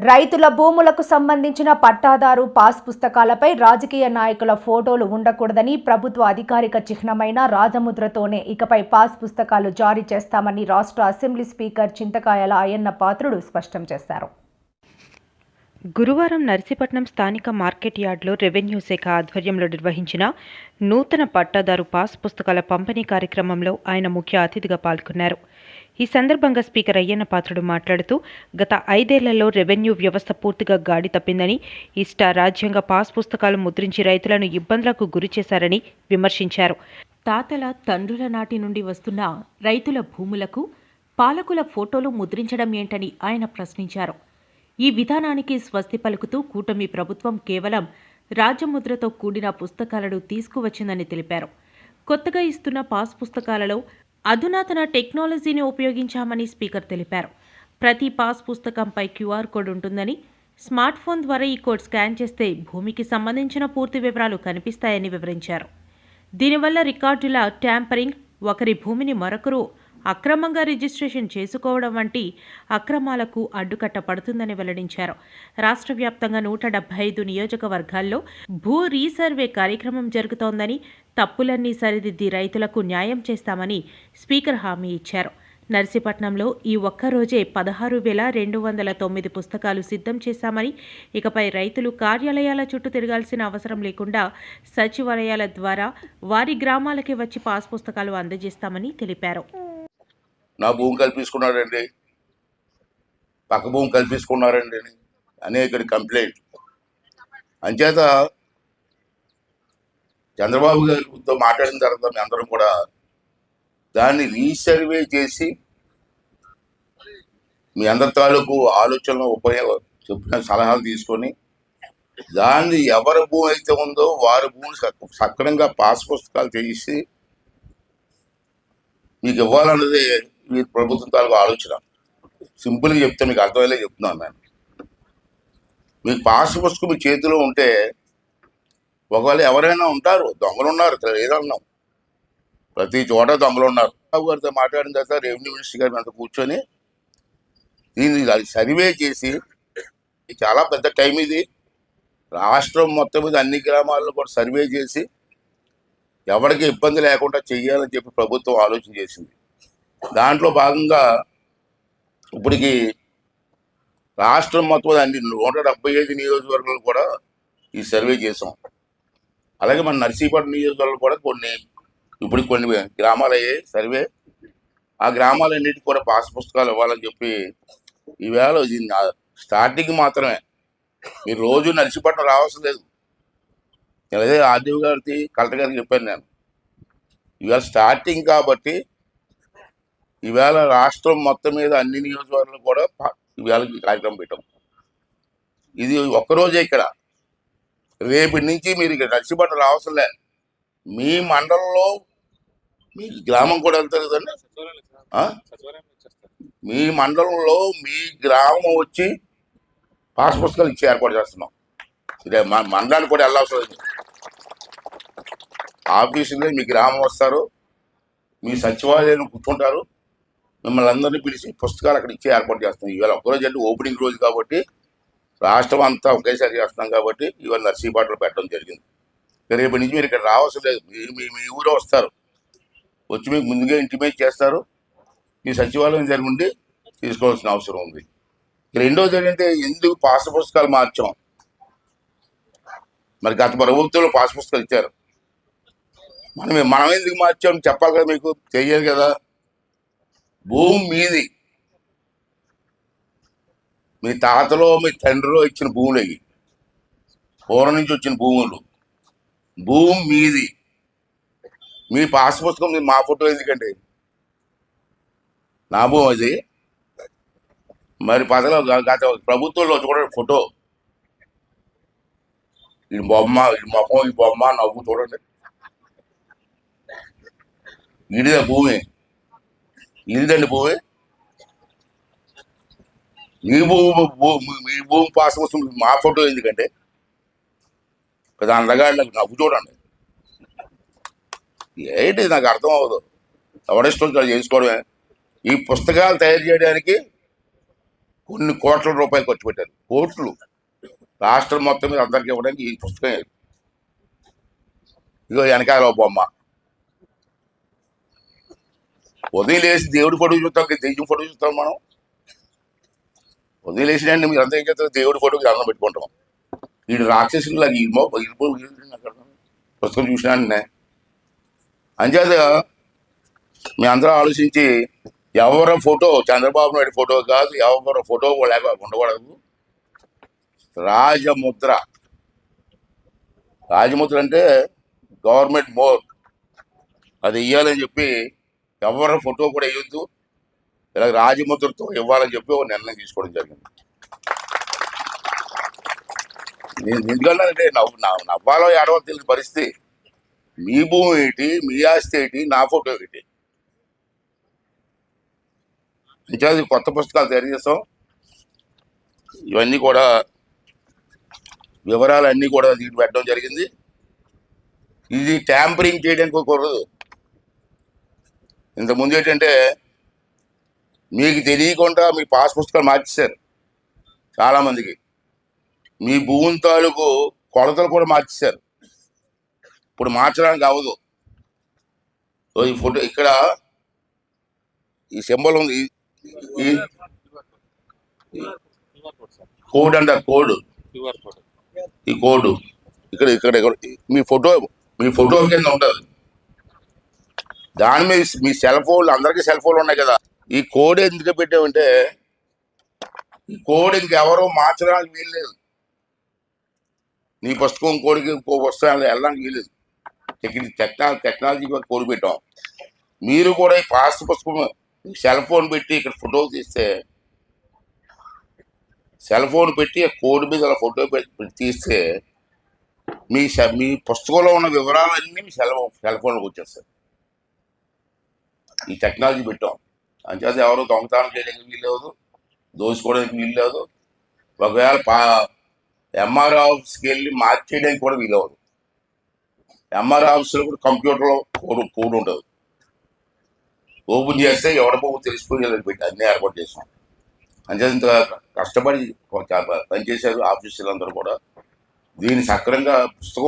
రైతుల భూములకు సంబంధించిన పట్టాదారు పాస్ పుస్తకాలపై రాజకీయ నాయకుల ఫోటోలు ఉండకూడదని ప్రభుత్వ అధికారిక చిహ్నమైన రాజముద్రతోనే ఇకపై పాస్ పుస్తకాలు జారీ చేస్తామని రాష్ట్ర అసెంబ్లీ స్పీకర్ చింతకాయల అయ్యన్న పాత్రుడు స్పష్టం చేశారు. గురువారం నర్సీపట్నం స్థానిక మార్కెట్ యార్డ్లో రెవెన్యూ శాఖ ఆధ్వర్యంలో నిర్వహించిన నూతన పట్టాదారు పాస్ పుస్తకాల పంపిణీ కార్యక్రమంలో ఆయన ముఖ్య అతిథిగా పాల్గొన్నారు. ఈ సందర్భంగా స్పీకర్ అయ్యన్న పాత్రుడు మాట్లాడుతూ గత 5 ఏళ్లలో రెవెన్యూ వ్యవస్థ పూర్తిగా గాడి తప్పిందని, ఇష్ట రాజ్యాంగ పాస్ పుస్తకాలు ముద్రించి రైతులను ఇబ్బందులకు గురి చేశారని విమర్శించారు. తాతల తండ్రుల నాటి నుండి వస్తున్న రైతుల భూములకు పాలకుల ఫోటోలు ముద్రించడం ఏంటని ఆయన ప్రశ్నించారు. ఈ విధానానికి స్వస్తి పలుకుతూ కూటమి ప్రభుత్వం కేవలం రాజముద్రతో కూడిన పుస్తకాలను తీసుకువచ్చిందని తెలిపారు. కొత్తగా ఇస్తున్న పాస్ పుస్తకాలలో అధునాతన టెక్నాలజీని ఉపయోగించామని స్పీకర్ తెలిపారు. ప్రతి పాస్ పుస్తకంపై క్యూఆర్ కోడ్ ఉంటుందని, స్మార్ట్ ఫోన్ ద్వారా ఈ కోడ్ స్కాన్ చేస్తే భూమికి సంబంధించిన పూర్తి వివరాలు కనిపిస్తాయని వివరించారు. దీనివల్ల రికార్డుల ట్యాంపరింగ్, ఒకరి భూమిని మరొకరు అక్రమంగా రిజిస్ట్రేషన్ చేసుకోవడం వంటి అక్రమాలకు అడ్డుకట్ట పడుతుందని వెల్లడించారు. రాష్ట్ర వ్యాప్తంగా 175 నియోజకవర్గాల్లో భూ రీసర్వే కార్యక్రమం జరుగుతోందని, తప్పులన్నీ సరిదిద్ది రైతులకు న్యాయం చేస్తామని స్పీకర్ హామీ ఇచ్చారు. నర్సీపట్నంలో ఈ ఒక్కరోజే 16,209 పుస్తకాలు సిద్ధం చేశామని, ఇకపై రైతులు కార్యాలయాల చుట్టూ తిరగాల్సిన అవసరం లేకుండా సచివాలయాల ద్వారా వారి గ్రామాలకి వచ్చి పాస్ పుస్తకాలు అందజేస్తామని తెలిపారు. నా భూమి కల్పించుకున్నాడండి, పక్క భూమి కల్పించుకున్నారండి అనేక కంప్లైంట్. అంచేత చంద్రబాబు గారితో మాట్లాడిన తర్వాత మీ అందరం కూడా దాన్ని రీసర్వే చేసి మీ అందరి తాలూకు ఆలోచనలు చెప్పిన సలహాలు తీసుకొని దాన్ని ఎవరి భూమి అయితే ఉందో వారి భూమిని సక్రమంగా పాస్ పుస్తకాలు చేసి మీకు ఇవ్వాలన్నది ఈ ప్రభుత్వం తాలూకు ఆలోచన. సింపుల్గా చెప్తే మీకు అర్థమయ్యేలా చెప్తున్నాను. నేను మీకు పాస్ పుస్తకం మీ చేతిలో ఉంటే, ఒకవేళ ఎవరైనా ఉంటారు, దొంగలు ఉన్నారు, లేదన్నాం, ప్రతి చోట దొంగలు ఉన్నారు. బాబు గారితో మాట్లాడిన తర్వాత రెవెన్యూ మినిస్టర్ గారి మీద కూర్చొని దీన్ని సర్వే చేసి, చాలా పెద్ద టైం ఇది, రాష్ట్రం మొత్తం మీద అన్ని గ్రామాల్లో కూడా సర్వే చేసి ఎవరికి ఇబ్బంది లేకుండా చెయ్యాలని చెప్పి ప్రభుత్వం ఆలోచన చేసింది. దాంట్లో భాగంగా ఇప్పటికి రాష్ట్రం మొత్తం అన్ని 175 నియోజకవర్గాలు కూడా ఈ సర్వే చేసాం. అలాగే మన నర్సీపట్నం నియోజకవర్గాలు కూడా కొన్ని గ్రామాలు అయ్యాయి సర్వే. ఆ గ్రామాలన్నిటికీ కూడా పాస్ పుస్తకాలు ఇవ్వాలని చెప్పి ఈవేళ ఇది స్టార్టింగ్ మాత్రమే. మీరు రోజు నర్సీపట్నం రావాల్సిన లేదు. నేను అదే ఆర్డీఓ గారికి, కలెక్టర్ గారికి చెప్పాను. నేను ఈవేళ స్టార్టింగ్ కాబట్టి ఈవేళ రాష్ట్రం మొత్తం మీద అన్ని నియోజకవర్గాలు కూడా ఈవేళ కార్యక్రమం పెట్టాం. ఇది ఒక్కరోజే. ఇక్కడ రేపటి నుంచి మీరు ఇక్కడ నర్సీపట్నం రావాల్సిన లే. మీ మండలంలో మీ గ్రామం కూడా వెళ్తారు కదండి, మీ మండలంలో మీ గ్రామం వచ్చి పాస్ పుస్తకాలు ఇచ్చి ఏర్పాటు చేస్తున్నాం. ఇదే మండలానికి కూడా వెళ్ళాల్సిన లేదు. ఆఫీసులో మీ గ్రామం వస్తారు, మీ సచివాలయంలో కూర్చుంటారు, మిమ్మల్ని అందరినీ పిలిచి పుస్తకాలు అక్కడ ఇచ్చి ఏర్పాటు చేస్తాం. ఇవాళ ఒక్కరోజు అంటే ఓపెనింగ్ రోజు కాబట్టి రాష్ట్రం అంతా ఒకేసారి చేస్తున్నాం కాబట్టి ఇవాళ నర్సీపట్నంలో పెట్టడం జరిగింది. రేపటి నుంచి మీరు ఇక్కడ రావాల్సిన లేదు. మీ ఊరే వస్తారు, వచ్చి మీకు ముందుగా ఇంటిమేట్ చేస్తారు. ఈ సచివాలయం దగ్గర ఉండి తీసుకోవాల్సిన అవసరం ఉంది. రెండోది ఏంటంటే, ఎందుకు పాస్ పుస్తకాలు మార్చాం? మరి గత ప్రభుత్వంలో పాస్ పుస్తకాలు ఇచ్చారు, మనం ఎందుకు మార్చామని చెప్పాలి కదా, మీకు తెలియదు కదా. భూమి మీది, మీ తాతలో మీ తండ్రిలో ఇచ్చిన భూములు అవి, పూర్వం నుంచి వచ్చిన భూములు. భూమి మీది, మీ పాస్ పుస్తకం మా ఫోటో ఎందుకండి? నా భూమి అది. మరి గత ప్రభుత్వంలో కూడా ఫోటో, ఈ బొమ్మ, ఈ మొహం, ఈ బొమ్మ, నవ్వు చూడండి. ఇడిదే భూమి, ఇదండి భూమి. మీ భూమి పాస్ కోసం మా ఫోటో ఎందుకంటే దాని దగ్గర నవ్వు చూడండి. ఏంటి నాకు అర్థం అవ్వదు. ఎవరిష్టం చేసుకోవడమే. ఈ పుస్తకాలు తయారు చేయడానికి కొన్ని కోట్ల రూపాయలు ఖర్చు పెట్టారు, కోట్లు. రాష్ట్రం మొత్తం మీద అందరికీ ఇవ్వడానికి ఈ పుస్తకం. ఇగో వెనకాల ఓ బొమ్మ. ఉదయం లేచి దేవుడి ఫోటో చూస్తాం, దెయ్యం ఫోటో చూస్తాం మనం. ఉదయం లేచినండి మీరు అంతా ఏం చేస్తారు, దేవుడి ఫోటోకి అన్నం పెట్టుకుంటాం. వీడు రాక్షసులు పుస్తకం చూసినా అంచేత మీ అందరూ ఆలోచించి ఎవరి ఫోటో చంద్రబాబు నాయుడు ఫోటో కాదు, ఎవరి ఫోటో లేక ఉండకూడదు. రాజముద్ర అంటే గవర్నమెంట్ మోర్, అది ఇవ్వాలని చెప్పి ఎవరి ఫోటో కూడా వేయొద్దు. ఇలా రాజముద్రతో ఇవ్వాలని చెప్పి ఒక నిర్ణయం తీసుకోవడం జరిగింది. నేను ఎందుకంటే నవ్వాలో ఏడవో తెలియని పరిస్థితి. మీ భూమి ఏంటి, మీ ఆస్తి ఏంటి, నా ఫోటో ఏంటి. ఇంకా కొత్త పుస్తకాలు తయారు చేస్తాం. ఇవన్నీ కూడా వివరాలన్నీ కూడా దీంట్లో పెట్టడం జరిగింది. ఇది ట్యాంపరింగ్ చేయడానికి కూడదు. ఇంతకుముందు ఏంటంటే మీకు తెలియకుండా మీ పాస్ పుస్తకాలు మార్చేశారు చాలామందికి. మీ భూమి తాలూకు కొలతలు కూడా మార్చేశారు. ఇప్పుడు మార్చడానికి అవ్వదు. ఈ ఫోటో ఇక్కడ ఈ సింబల్ ఉంది, ఈ కోడ్ అంటారు, కోడ్. ఈ కోడ్ ఇక్కడ ఇక్కడ మీ ఫోటో కింద ఉంటుంది. దాని మీద మీ సెల్ ఫోన్లు, అందరికీ సెల్ ఫోన్లు ఉన్నాయి కదా. ఈ కోడ్ ఎందుకు పెట్టామంటే ఈ కోడ్ ఇంకెవరో మార్చడానికి వీల్లేదు. నీ పుస్తకం కోడికి ఇంకో పుస్తకాలు వెళ్ళడానికి వీలేదు. టెక్నాలజీ కోడ్ పెట్టాం. మీరు కూడా ఈ పాస్ పుస్తకం సెల్ ఫోన్ పెట్టి ఇక్కడ ఫోటో తీస్తే, సెల్ ఫోన్ పెట్టి కోడ్ మీద అలా ఫోటో తీస్తే మీ పుస్తకంలో ఉన్న వివరాలన్నీ మీ సెల్ ఫోన్లోకి వచ్చేస్తాయి. ఈ టెక్నాలజీ పెట్టాం. అంచేత ఎవరు దొంగతనం చేయడానికి వీల్లేదు, దోసుకోవడానికి వీల్లేదు. ఒకవేళ ఎంఆర్ ఆఫీస్కి వెళ్ళి మార్చేయడానికి కూడా వీలవదు. ఎంఆర్ ఆఫీస్లో కూడా కంప్యూటర్లో కోడ్ ఉంటుంది. ఓపెన్ చేస్తే ఎవరి బాబు తెలిసిపోయి పెట్టి అన్నీ ఏర్పాటు చేసాం. అంచేత ఇంత కష్టపడి పనిచేశారు ఆఫీసులందరూ కూడా. దీన్ని సక్రమంగా పుస్తకం